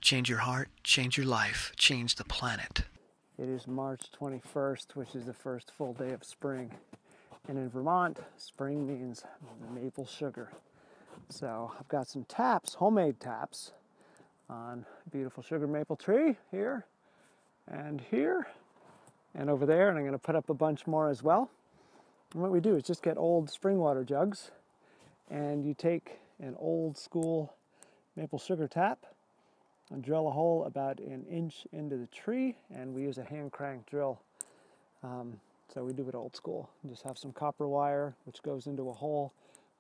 Change your heart, change your life, change the planet. It is March 21st, which is the first full day of spring. And in Vermont, spring means maple sugar. So I've got some taps, homemade taps, on a beautiful sugar maple tree here and over there. And I'm going to put up a bunch more as well. And what we do is just get old spring water jugs, and you take an old school maple sugar tap and drill a hole about an inch into the tree, and we use a hand crank drill. So we do it old school. Just have some copper wire which goes into a hole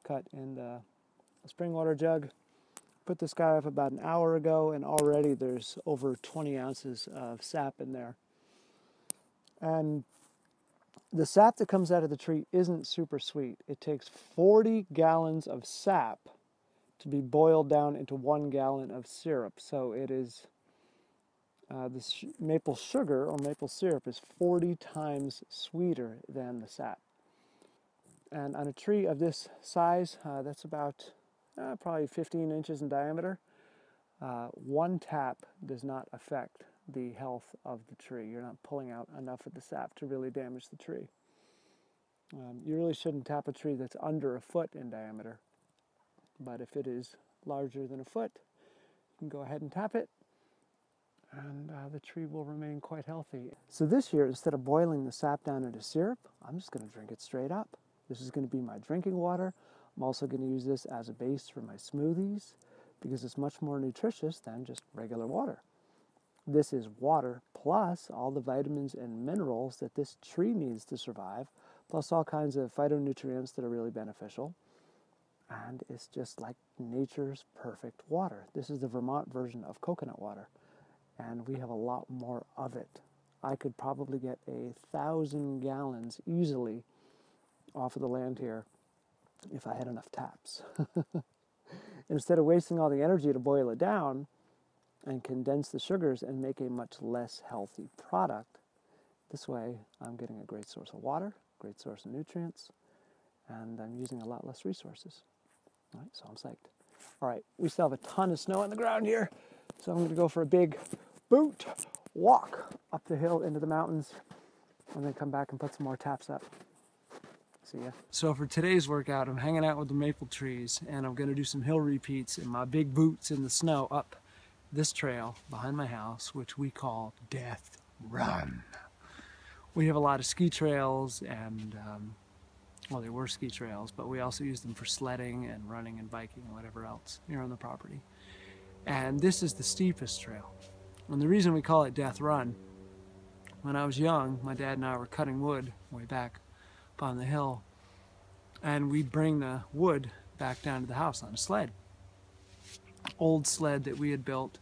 cut in the spring water jug. Put this guy up about an hour ago, and already there's over 20 ounces of sap in there. And the sap that comes out of the tree isn't super sweet. It takes 40 gallons of sap to be boiled down into 1 gallon of syrup. So it is, this maple sugar or maple syrup is 40 times sweeter than the sap. And on a tree of this size, that's about probably 15 inches in diameter, one tap does not affect the health of the tree. You're not pulling out enough of the sap to really damage the tree. You really shouldn't tap a tree that's under a foot in diameter. But if it is larger than a foot, you can go ahead and tap it, and the tree will remain quite healthy. So this year, instead of boiling the sap down into syrup, I'm just going to drink it straight up. This is going to be my drinking water. I'm also going to use this as a base for my smoothies because it's much more nutritious than just regular water. This is water plus all the vitamins and minerals that this tree needs to survive, plus all kinds of phytonutrients that are really beneficial. And it's just like nature's perfect water. This is the Vermont version of coconut water, and we have a lot more of it. I could probably get 1,000 gallons easily off of the land here if I had enough taps. Instead of wasting all the energy to boil it down and condense the sugars and make a much less healthy product, this way I'm getting a great source of water, great source of nutrients, and I'm using a lot less resources. All right, so I'm psyched. All right, we still have a ton of snow on the ground here, so I'm going to go for a big boot walk up the hill into the mountains, and then come back and put some more taps up. See ya. So for today's workout, I'm hanging out with the maple trees, and I'm going to do some hill repeats in my big boots in the snow up this trail behind my house, which we call Death Run. We have a lot of ski trails and well, they were ski trails, but we also use them for sledding and running and biking and whatever else here on the property. And this is the steepest trail. And the reason we call it Death Run, when I was young, my dad and I were cutting wood way back up on the hill, and we'd bring the wood back down to the house on a sled. Old sled that we had built,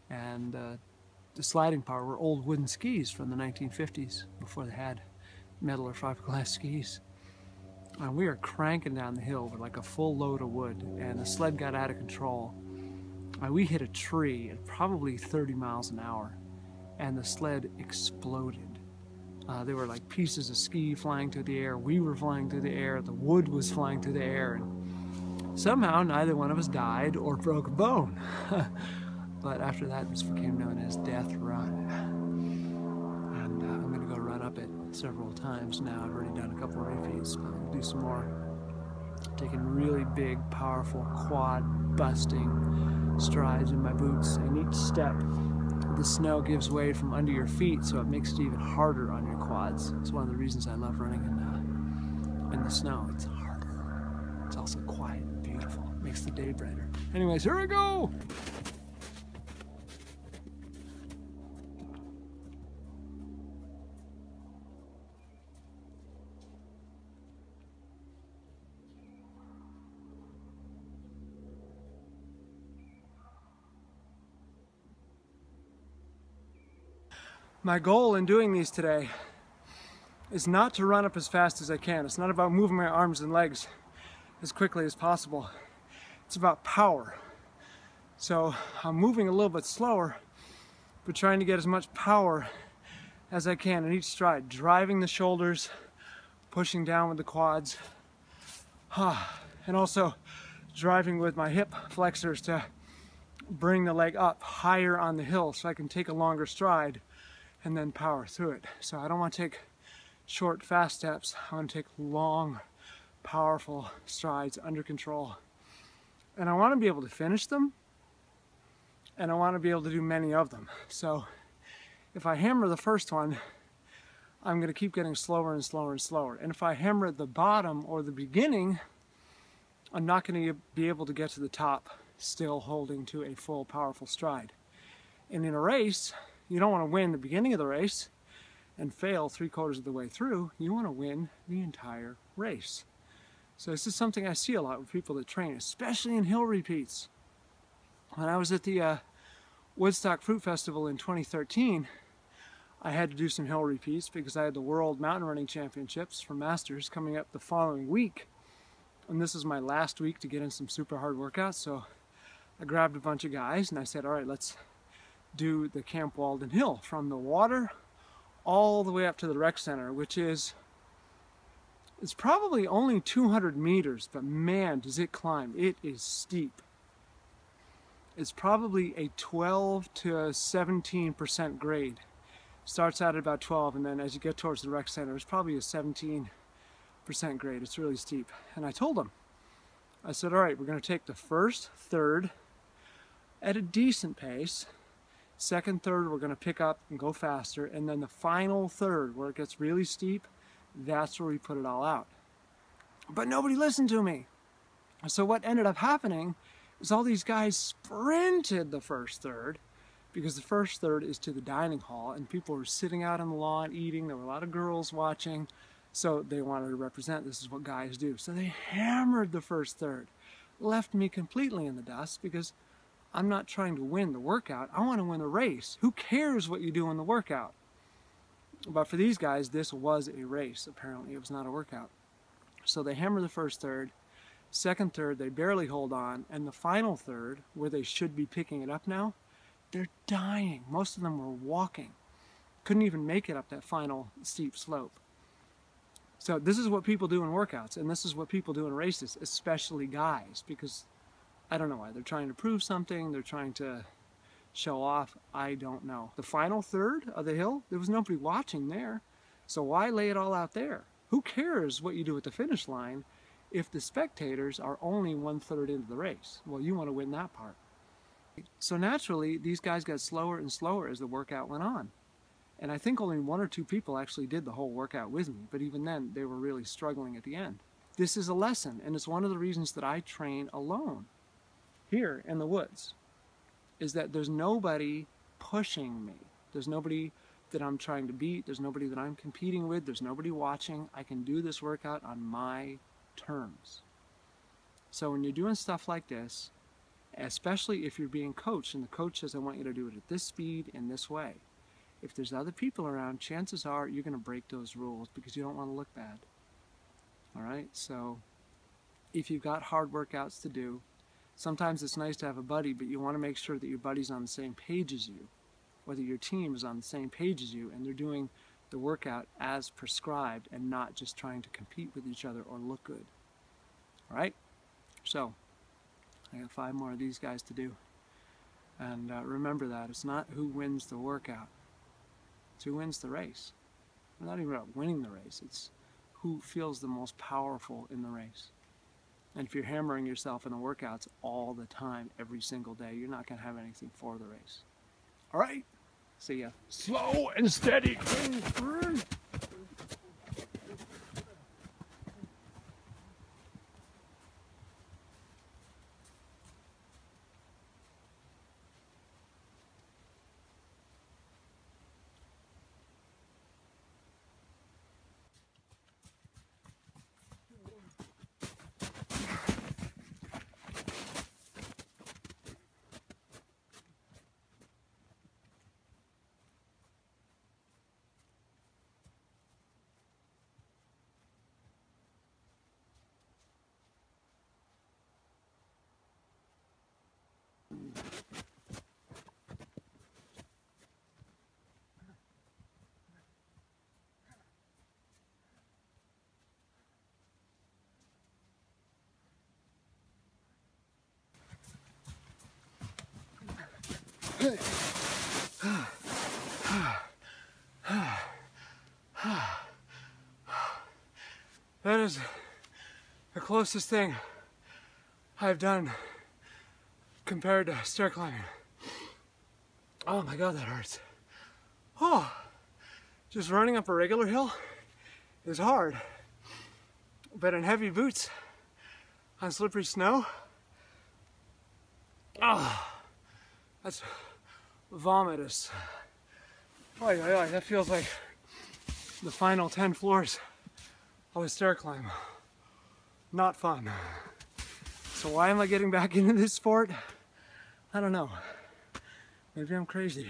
and the sliding part were old wooden skis from the 1950s, before they had metal or fiberglass skis. And we are cranking down the hill with like a full load of wood, and the sled got out of control. We hit a tree at probably 30 miles an hour, and the sled exploded. There were like pieces of ski flying through the air. We were flying through the air. The wood was flying through the air, and somehow neither one of us died or broke a bone. But after that, this became known as Death Run. And I'm going to go run up it several times now. I've already done a couple of repeats, but I'll do some more. Taking really big, powerful, quad-busting strides in my boots, and each step, the snow gives way from under your feet, so it makes it even harder on your quads. It's one of the reasons I love running in the snow. It's harder. It's also quiet and beautiful. It makes the day brighter. Anyways, here we go! My goal in doing these today is not to run up as fast as I can. It's not about moving my arms and legs as quickly as possible. It's about power. So I'm moving a little bit slower, but trying to get as much power as I can in each stride. Driving the shoulders, pushing down with the quads, and also driving with my hip flexors to bring the leg up higher on the hill so I can take a longer stride and then power through it. So I don't want to take short, fast steps. I want to take long, powerful strides under control. And I want to be able to finish them, and I want to be able to do many of them. So if I hammer the first one, I'm going to keep getting slower and slower and slower. And if I hammer at the bottom or the beginning, I'm not going to be able to get to the top still holding to a full, powerful stride. And in a race, you don't want to win the beginning of the race and fail 3/4 of the way through. You want to win the entire race. So this is something I see a lot with people that train, especially in hill repeats. When I was at the Woodstock Fruit Festival in 2013, I had to do some hill repeats because I had the World Mountain Running Championships for Masters coming up the following week. And this is my last week to get in some super hard workouts, so I grabbed a bunch of guys and I said, all right, let's do the Camp Walden Hill from the water all the way up to the rec center, which is, it's probably only 200 meters, but man, does it climb. It is steep. It's probably a 12 to 17% grade. Starts out at about 12, and then as you get towards the rec center, it's probably a 17% grade. It's really steep. And I told them, I said, all right, we're going to take the first third at a decent pace. Second third, we're going to pick up and go faster. And then the final third, where it gets really steep, that's where we put it all out. But nobody listened to me. So what ended up happening is all these guys sprinted the first third, because the first third is to the dining hall and people were sitting out on the lawn eating. There were a lot of girls watching, so they wanted to represent this is what guys do. So they hammered the first third, left me completely in the dust because I'm not trying to win the workout. I want to win the race. Who cares what you do in the workout? But for these guys, this was a race. Apparently, it was not a workout. So they hammer the first third. Second third, they barely hold on. And the final third, where they should be picking it up now, they're dying. Most of them were walking. Couldn't even make it up that final steep slope. So this is what people do in workouts, and this is what people do in races, especially guys, because I don't know why. They're trying to prove something. They're trying to show off. I don't know. The final third of the hill, there was nobody watching there. So why lay it all out there? Who cares what you do at the finish line if the spectators are only 1/3 into the race? Well, you want to win that part. So naturally, these guys got slower and slower as the workout went on. And I think only 1 or 2 people actually did the whole workout with me, but even then, they were really struggling at the end. This is a lesson, and it's one of the reasons that I train alone here in the woods, is that there's nobody pushing me. There's nobody that I'm trying to beat. There's nobody that I'm competing with. There's nobody watching. I can do this workout on my terms. So when you're doing stuff like this, especially if you're being coached and the coach says, I want you to do it at this speed in this way. If there's other people around, chances are you're going to break those rules because you don't want to look bad. All right? So if you've got hard workouts to do, sometimes it's nice to have a buddy, but you want to make sure that your buddy's on the same page as you, whether your team is on the same page as you and they're doing the workout as prescribed and not just trying to compete with each other or look good. All right? So I got 5 more of these guys to do. And remember that. It's not who wins the workout. It's who wins the race. It's not even about winning the race. It's who feels the most powerful in the race. And if you're hammering yourself in the workouts all the time, every single day, you're not going to have anything for the race. All right? See ya. Slow and steady. That is the closest thing I've done compared to stair climbing. Oh my God, that hurts. Oh, just running up a regular hill is hard, but in heavy boots on slippery snow, oh, that's vomitous. Oh, that feels like the final 10 floors of a stair climb. Not fun. So why am I getting back into this sport? I don't know. Maybe I'm crazy.